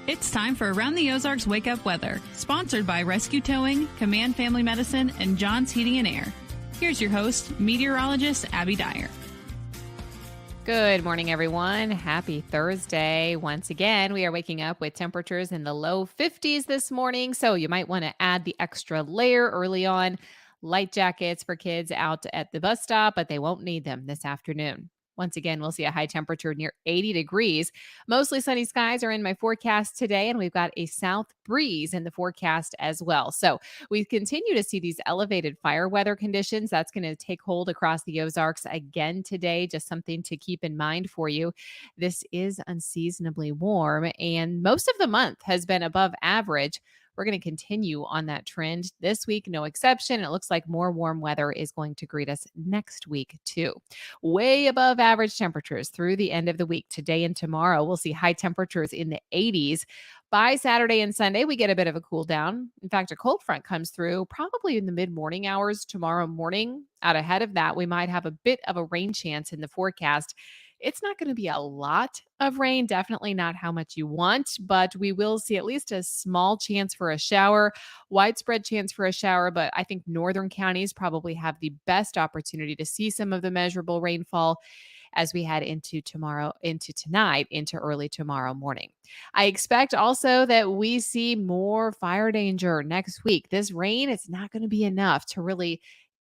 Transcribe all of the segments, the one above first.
It's time for Around the Ozarks Wake Up Weather, sponsored by Rescue Towing, Command Family Medicine, and John's Heating and Air. Here's your host, meteorologist Abby Dyer. Good morning, everyone. Happy Thursday. Once again, we are waking up with temperatures in the low 50s this morning, so you might want to add the extra layer early on. Light jackets for kids out at the bus stop, but they won't need them this afternoon. Once again, we'll see a high temperature near 80 degrees. Mostly sunny skies are in my forecast today, and we've got a south breeze in the forecast as well. So we continue to see these elevated fire weather conditions. That's going to take hold across the Ozarks again today. Just something to keep in mind for you. This is unseasonably warm, and most of the month has been above average. We're going to continue on that trend this week, no exception. It looks like more warm weather is going to greet us next week, too. Way above average temperatures through the end of the week. Today and tomorrow, we'll see high temperatures in the 80s. By Saturday and Sunday, we get a bit of a cool down. In fact, a cold front comes through probably in the mid-morning hours tomorrow morning. Out ahead of that, we might have a bit of a rain chance in the forecast. It's not going to be a lot of rain, definitely not how much you want, but we will see at least a small chance for a shower, widespread chance for a shower, but I think northern counties probably have the best opportunity to see some of the measurable rainfall as we head into tomorrow, into tonight, into early tomorrow morning. I expect also that we see more fire danger next week. This rain is not going to be enough to really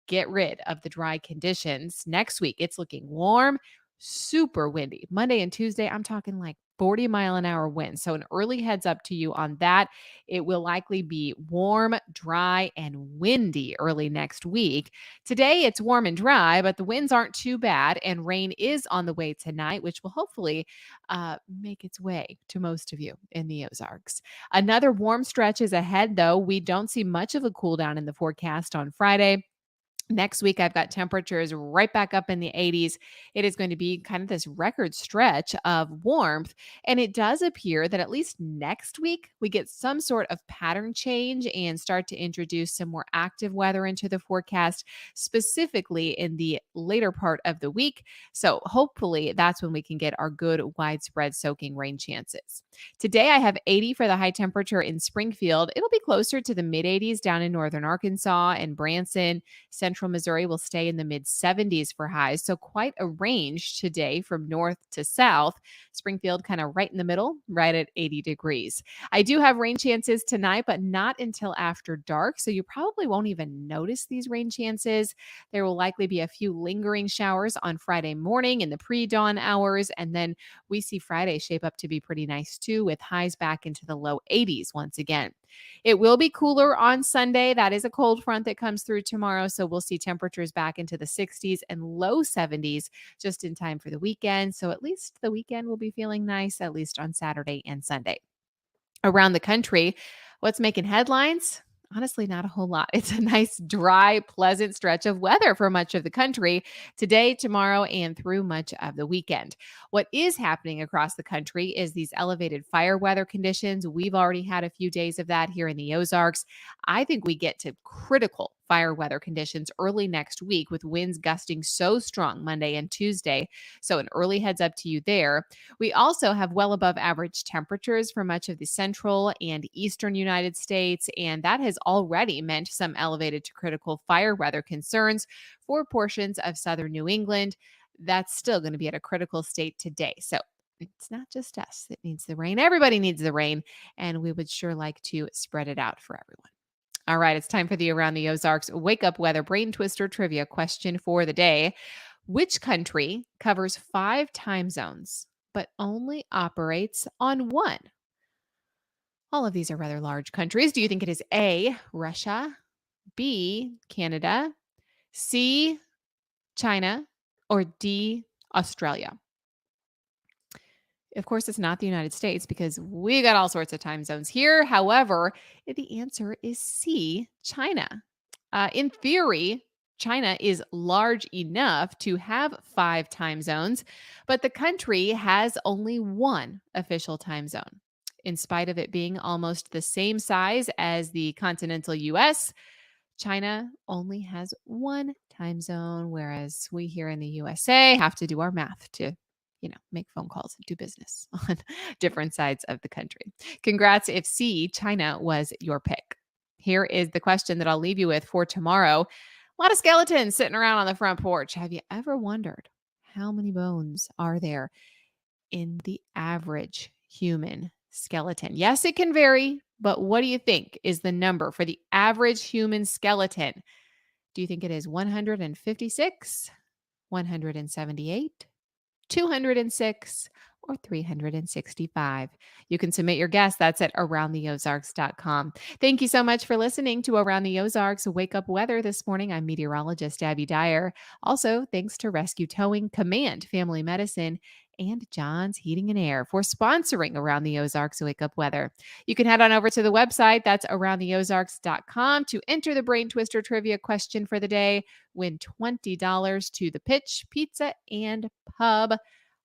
get rid of the dry conditions. Next week, it's looking warm, super windy. Monday and Tuesday, I'm talking like 40-mile-an-hour winds. So an early heads up to you on that. It will likely be warm, dry, and windy early next week. Today, it's warm and dry, but the winds aren't too bad, and rain is on the way tonight, which will hopefully make its way to most of you in the Ozarks. Another warm stretch is ahead, though. We don't see much of a cool down in the forecast on Friday. Next week, I've got temperatures right back up in the 80s. It is going to be kind of this record stretch of warmth. And it does appear that at least next week, we get some sort of pattern change and start to introduce some more active weather into the forecast, specifically in the later part of the week. So hopefully that's when we can get our good widespread soaking rain chances. Today, I have 80 for the high temperature in Springfield. It'll be closer to the mid 80s down in northern Arkansas and Branson. Central Missouri will stay in the mid 70s for highs. So quite a range today from north to south. Springfield kind of right in the middle, right at 80 degrees. I do have rain chances tonight, but not until after dark. So you probably won't even notice these rain chances. There will likely be a few lingering showers on Friday morning in the pre-dawn hours. And then we see Friday shape up to be pretty nice too, with highs back into the low 80s once again. It will be cooler on Sunday. That is a cold front that comes through tomorrow. So we'll see temperatures back into the 60s and low 70s just in time for the weekend. So at least the weekend will be feeling nice, at least on Saturday and Sunday. Around the country, what's making headlines? Honestly, not a whole lot. It's a nice, dry, pleasant stretch of weather for much of the country today, tomorrow, and through much of the weekend. What is happening across the country is these elevated fire weather conditions. We've already had a few days of that here in the Ozarks. I think we get to critical fire weather conditions early next week with winds gusting so strong Monday and Tuesday. So an early heads up to you there. We also have well above average temperatures for much of the central and eastern United States, and that has already meant some elevated to critical fire weather concerns for portions of southern New England. That's still going to be at a critical state today. So it's not just us that needs the rain. Everybody needs the rain, and we would sure like to spread it out for everyone. All right, it's time for the Around the Ozarks Wake Up Weather Brain Twister Trivia question for the day. Which country covers 5 time zones but only operates on one? All of these are rather large countries. Do you think it is A, Russia, B, Canada, C, China, or D, Australia? Of course, it's not the United States because we got all sorts of time zones here. However, the answer is C, China. In theory, China is large enough to have 5 time zones, but the country has only one official time zone. In spite of it being almost the same size as the continental US, China only has one time zone, whereas we here in the USA have to do our math to make phone calls, do business on different sides of the country. Congrats if C, China was your pick. Here is the question that I'll leave you with for tomorrow. A lot of skeletons sitting around on the front porch. Have you ever wondered how many bones are there in the average human skeleton? Yes, it can vary, but what do you think is the number for the average human skeleton? Do you think it is 156, 178, 206, or 365? You can submit your guess. That's at aroundtheozarks.com. Thank you so much for listening to Around the Ozarks Wake Up Weather this morning. I'm meteorologist Abby Dyer. Also, thanks to Rescue Towing, Command Family Medicine, and John's Heating and Air for sponsoring Around the Ozarks Wake Up Weather. You can head on over to the website. That's aroundtheozarks.com to enter the Brain Twister trivia question for the day. Win $20 to the Pitch Pizza and Pub.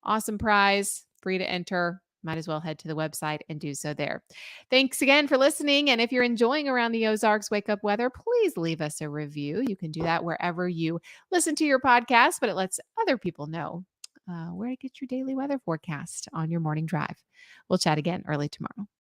Awesome prize, free to enter. Might as well head to the website and do so there. Thanks again for listening. And if you're enjoying Around the Ozarks Wake Up Weather, please leave us a review. You can do that wherever you listen to your podcast, but it lets other people know where to get your daily weather forecast on your morning drive. We'll chat again early tomorrow.